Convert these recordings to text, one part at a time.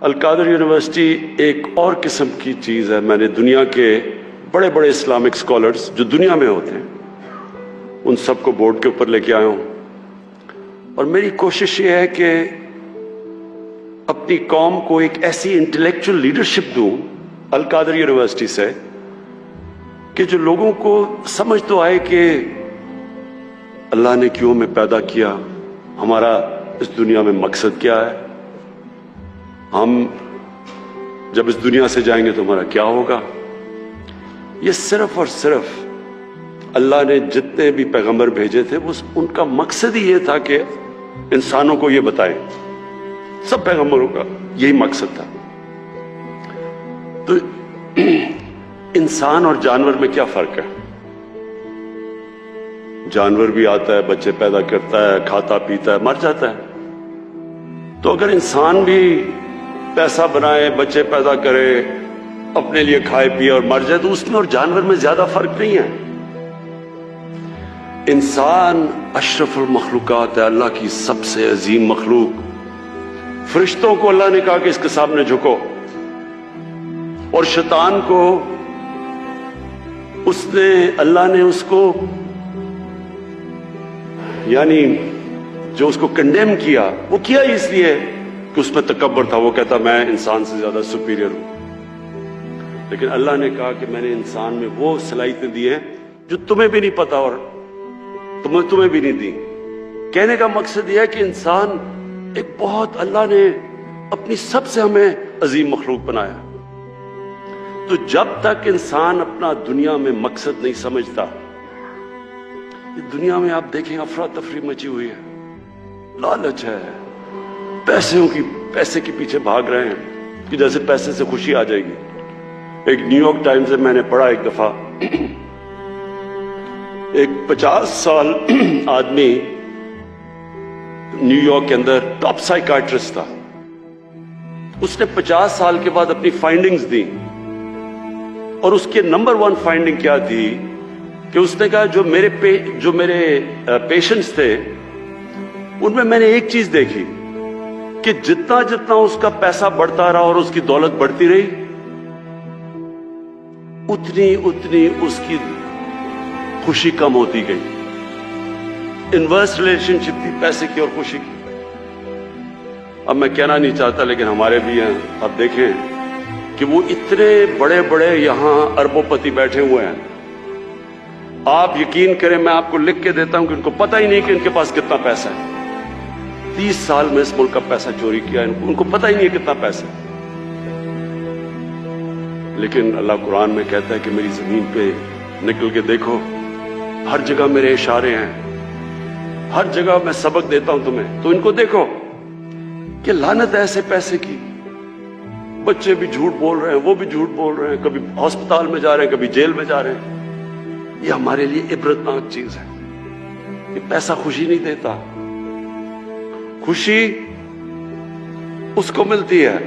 القادر university ایک اور قسم کی چیز ہے. میں نے دنیا کے بڑے بڑے اسلامک اسکالرز جو دنیا میں ہوتے ہیں ان سب کو بورڈ کے اوپر لے کے آیا ہوں, اور میری کوشش یہ ہے کہ اپنی قوم کو ایک ایسی انٹلیکچوئل لیڈرشپ دوں القادر یونیورسٹی سے کہ جو لوگوں کو سمجھ تو آئے کہ اللہ نے کیوں ہمیں پیدا کیا, ہمارا اس دنیا میں مقصد کیا ہے, ہم جب اس دنیا سے جائیں گے تو ہمارا کیا ہوگا. یہ صرف اور صرف اللہ نے جتنے بھی پیغمبر بھیجے تھے ان کا مقصد ہی یہ تھا کہ انسانوں کو یہ بتائیں. سب پیغمبروں کا یہی مقصد تھا. تو انسان اور جانور میں کیا فرق ہے؟ جانور بھی آتا ہے, بچے پیدا کرتا ہے, کھاتا پیتا ہے, مر جاتا ہے. تو اگر انسان بھی پیسہ بنائے, بچے پیدا کرے, اپنے لیے کھائے پیے اور مر جائے تو اس میں اور جانور میں زیادہ فرق نہیں ہے. انسان اشرف المخلوقات ہے, اللہ کی سب سے عظیم مخلوق. فرشتوں کو اللہ نے کہا کہ اس کے سامنے جھکو, اور شیطان کو اللہ نے اس کو یعنی جو اس کو کنڈیم کیا وہ کیا اس لیے کہ اس میں تکبر تھا. وہ کہتا میں انسان سے زیادہ سپیریئر ہوں. لیکن اللہ نے کہا کہ میں نے انسان میں وہ صلاحیتیں دی ہیں جو تمہیں بھی نہیں پتا اور تمہیں بھی نہیں دی. کہنے کا مقصد یہ ہے کہ انسان ایک بہت اللہ نے اپنی سب سے ہمیں عظیم مخلوق بنایا. تو جب تک انسان اپنا دنیا میں مقصد نہیں سمجھتا, دنیا میں آپ دیکھیں افراتفری مچی ہوئی ہے, لالچ ہے, پیسے کے پیچھے بھاگ رہے ہیں کہ جیسے پیسے سے خوشی آ جائے گی. ایک نیو یارک ٹائمز سے میں نے پڑھا ایک دفعہ, ایک 50 سال آدمی نیو یارک کے اندر ٹاپ سائیکاٹرسٹ تھا. اس نے 50 سال کے بعد اپنی فائنڈنگز دی, اور اس کے نمبر 1 فائنڈنگ کیا تھی کہ اس نے کہا جو میرے پیشنٹس تھے ان میں نے ایک چیز دیکھی کہ جتنا اس کا پیسہ بڑھتا رہا اور اس کی دولت بڑھتی رہی, اتنی اس کی خوشی کم ہوتی گئی. انورس ریلیشن شپ تھی پیسے کی اور خوشی کی. اب میں کہنا نہیں چاہتا لیکن ہمارے بھی ہیں, آپ دیکھیں کہ وہ اتنے بڑے بڑے یہاں اربوں پتی بیٹھے ہوئے ہیں. آپ یقین کریں میں آپ کو لکھ کے دیتا ہوں کہ ان کو پتہ ہی نہیں کہ ان کے پاس کتنا پیسہ ہے. 30 سال میں اس ملک کا پیسہ چوری کیا, ان کو پتہ ہی نہیں ہے کتنا پیسہ ہے. لیکن اللہ قرآن میں کہتا ہے کہ میری زمین پہ نکل کے دیکھو, ہر جگہ میرے اشارے ہیں, ہر جگہ میں سبق دیتا ہوں تمہیں. تو ان کو دیکھو کہ لعنت ایسے پیسے کی. بچے بھی جھوٹ بول رہے ہیں, وہ بھی جھوٹ بول رہے ہیں, کبھی ہسپتال میں جا رہے ہیں, کبھی جیل میں جا رہے ہیں. یہ ہمارے لیے عبرتناک چیز ہے. یہ پیسہ خوشی نہیں دیتا. خوشی اس کو ملتی ہے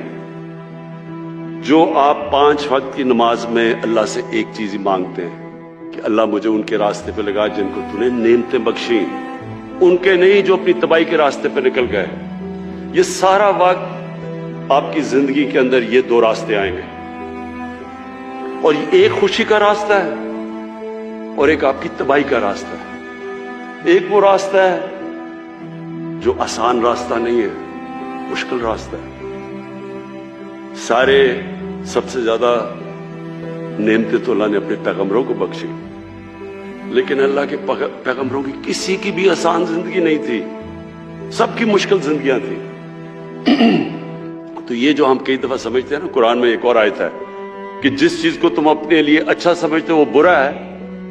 جو آپ 5 وقت کی نماز میں اللہ سے ایک چیز ہی مانگتے ہیں کہ اللہ مجھے ان کے راستے پہ لگا جن کو تو نے نعمتیں بخشیں, ان کے نہیں جو اپنی تباہی کے راستے پہ نکل گئے. یہ سارا وقت آپ کی زندگی کے اندر یہ 2 راستے آئیں گے, اور ایک خوشی کا راستہ ہے اور ایک آپ کی تباہی کا راستہ ہے. ایک وہ راستہ ہے جو آسان راستہ نہیں ہے, مشکل راستہ ہے. سب سے زیادہ نعمتیں تو اللہ نے اپنے پیغمبروں کو بخشی, لیکن اللہ کے پیغمبروں کی کسی کی بھی آسان زندگی نہیں تھی, سب کی مشکل زندگیاں تھیں. تو یہ جو ہم کئی دفعہ سمجھتے ہیں نا, قرآن میں ایک اور آیت ہے کہ جس چیز کو تم اپنے لیے اچھا سمجھتے ہو وہ برا ہے,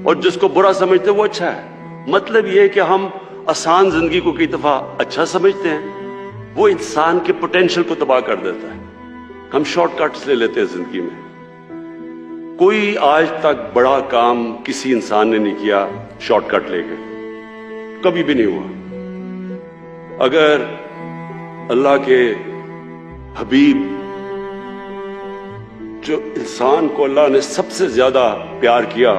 اور جس کو برا سمجھتے ہو وہ اچھا ہے. مطلب یہ ہے کہ ہم آسان زندگی کو کئی دفعہ اچھا سمجھتے ہیں, وہ انسان کے پوٹینشل کو تباہ کر دیتا ہے. ہم شارٹ کٹس لے لیتے ہیں زندگی میں. کوئی آج تک بڑا کام کسی انسان نے نہیں کیا شارٹ کٹ لے کے, کبھی بھی نہیں ہوا. اگر اللہ کے حبیب جو انسان کو اللہ نے سب سے زیادہ پیار کیا,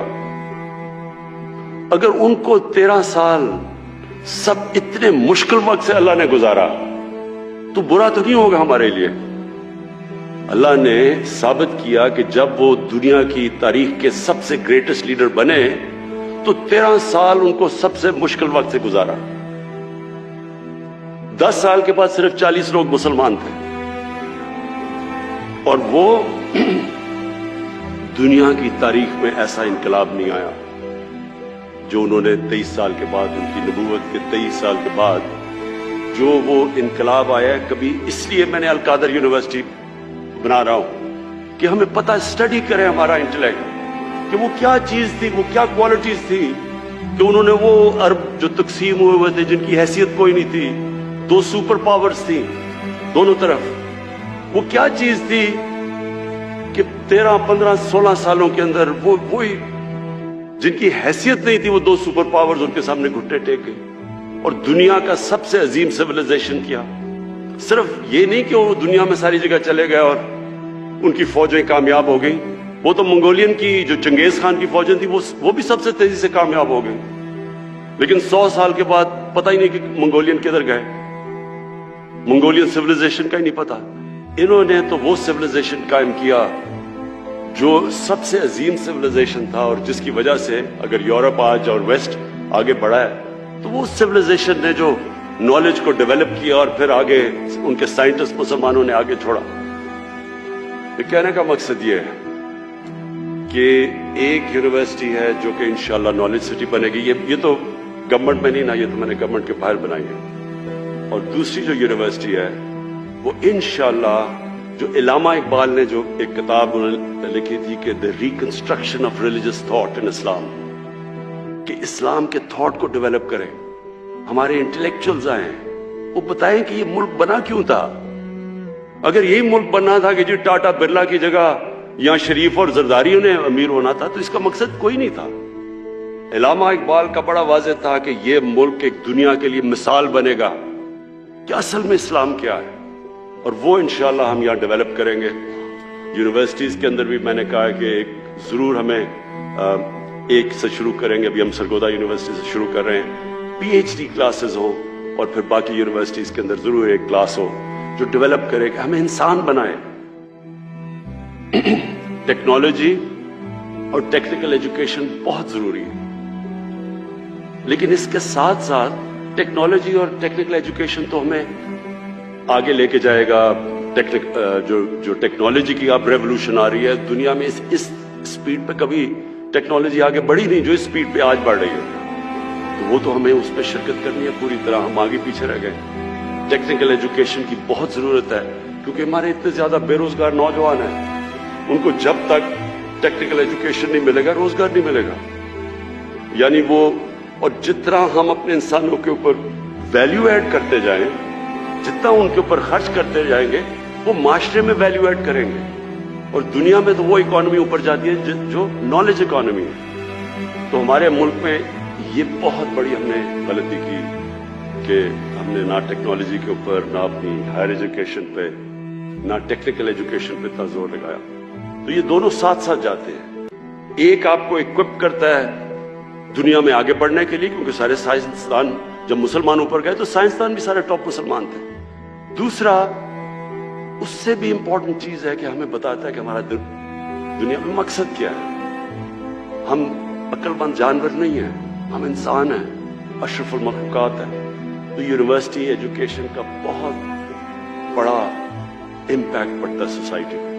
اگر ان کو 13 سال سب اتنے مشکل وقت سے اللہ نے گزارا تو برا تو نہیں ہوگا ہمارے لیے. اللہ نے ثابت کیا کہ جب وہ دنیا کی تاریخ کے سب سے گریٹسٹ لیڈر بنے تو 13 سال ان کو سب سے مشکل وقت سے گزارا. 10 سال کے بعد صرف 40 لوگ مسلمان تھے اور وہ دنیا کی تاریخ میں ایسا انقلاب نہیں آیا جو انہوں نے 23 سال کے بعد، ان کی نبوت کے 23 سال کے بعد جو وہ انقلاب آیا. کبھی اس لیے میں نے القادر یونیورسٹی بنا رہا ہوں کہ ہمیں پتہ اسٹڈی کریں ہمارا انٹلیکٹ کہ وہ کیا چیز تھی، وہ کیا کوالٹیز تھی کہ انہوں نے وہ عرب جو تقسیم ہوئے تھے جن کی حیثیت کوئی نہیں تھی، 2 سپر پاورز تھیں دونوں طرف، وہ کیا چیز تھی کہ 13 15 16 سالوں کے اندر وہی جن کی حیثیت نہیں تھی وہ 2 سپر پاورز ان کے سامنے گھٹنے ٹیک گئے اور دنیا کا سب سے عظیم سویلائزیشن کیا. صرف یہ نہیں کہ وہ دنیا میں ساری جگہ چلے گئے اور ان کی فوجیں کامیاب ہو گئیں، وہ تو منگولین کی جو چنگیز خان کی فوجیں تھیں وہ بھی سب سے تیزی سے کامیاب ہو گئیں، لیکن 100 سال کے بعد پتہ ہی نہیں کہ منگولین کدھر گئے، منگولین سویلائزیشن کا ہی نہیں پتا. انہوں نے تو وہ سویلائزیشن قائم کیا جو سب سے عظیم سویلائزیشن تھا اور جس کی وجہ سے اگر یورپ آج اور ویسٹ آگے بڑھا ہے تو وہ سویلائزیشن نے جو نالج کو ڈیولپ کیا اور پھر آگے ان کے سائنٹسٹ مسلمانوں نے آگے چھوڑا. کہنے کا مقصد یہ ہے کہ ایک یونیورسٹی ہے جو کہ انشاءاللہ نالج سٹی بنے گی، یہ تو گورنمنٹ میں نہیں نا، یہ تو میں نے گورنمنٹ کے باہر بنائی ہے. اور دوسری جو یونیورسٹی ہے وہ انشاءاللہ جو علامہ اقبال نے جو ایک کتاب لکھی تھی کہ the reconstruction of religious thought in Islam, کہ اسلام کے تھاٹ کو ڈیولپ کریں، ہمارے انٹلیکچوئلز آئیں، وہ بتائیں کہ یہ ملک بنا کیوں تھا. اگر یہی ملک بننا تھا کہ جی ٹاٹا برلا کی جگہ یا شریف اور زرداری نے امیر ہونا تھا تو اس کا مقصد کوئی نہیں تھا. علامہ اقبال کا بڑا واضح تھا کہ یہ ملک ایک دنیا کے لیے مثال بنے گا کہ اصل میں اسلام کیا ہے، اور وہ انشاءاللہ ہم یہاں ڈیولپ کریں گے. یونیورسٹیز کے اندر بھی میں نے کہا کہ ایک ضرور ہمیں ایک سے شروع کریں گے، ابھی ہم سرگودا یونیورسٹی سے شروع کر رہے ہیں، PhD کلاسز ہوں اور پھر باقی یونیورسٹیز کے اندر ضرور ایک کلاس ہو جو ڈیولپ کرے کہ ہمیں انسان بنائے. ٹیکنالوجی اور ٹیکنیکل ایجوکیشن بہت ضروری ہے، لیکن اس کے ساتھ ساتھ ٹیکنالوجی اور ٹیکنیکل ایجوکیشن تو ہمیں آگے لے کے جائے گا. جو ٹیکنالوجی کی اب ریولوشن آ رہی ہے دنیا میں، اس سپیڈ پہ کبھی ٹیکنالوجی آگے بڑھی نہیں جو اس سپیڈ پہ آج بڑھ رہی ہے، تو وہ تو ہمیں اس پہ شرکت کرنی ہے پوری طرح. ہم آگے پیچھے رہ گئے. ٹیکنیکل ایجوکیشن کی بہت ضرورت ہے کیونکہ ہمارے اتنے زیادہ بے روزگار نوجوان ہیں، ان کو جب تک ٹیکنیکل ایجوکیشن نہیں ملے گا روزگار نہیں ملے گا. یعنی وہ، اور جتنا ہم اپنے انسانوں کے اوپر ویلیو ایڈ کرتے جائیں، جتنا ان کے اوپر خرچ کرتے جائیں گے وہ معاشرے میں ویلیو ایڈ کریں گے. اور دنیا میں تو وہ اکانومی اوپر جاتی ہے جو نالج اکانومی ہے. تو ہمارے ملک میں یہ بہت بڑی ہم نے غلطی کی کہ ہم نے نہ ٹیکنالوجی کے اوپر، نہ اپنی ہائر ایجوکیشن پہ، نہ ٹیکنیکل ایجوکیشن پہ اتنا زور لگایا. تو یہ دونوں ساتھ ساتھ جاتے ہیں. ایک آپ کو اکوپ کرتا ہے دنیا میں آگے بڑھنے کے لیے کیونکہ سارے سائنسدان جب مسلمان اوپر گئے تو سائنسدان بھی سارے ٹاپ مسلمان تھے. دوسرا اس سے بھی امپورٹنٹ چیز ہے کہ ہمیں بتاتا ہے کہ ہمارا دنیا میں مقصد کیا ہے. ہم عقل مند جانور نہیں ہیں، ہم انسان ہیں، اشرف المخلوقات ہیں. تو یونیورسٹی ایجوکیشن کا بہت بڑا امپیکٹ پڑتا ہے سوسائٹی میں.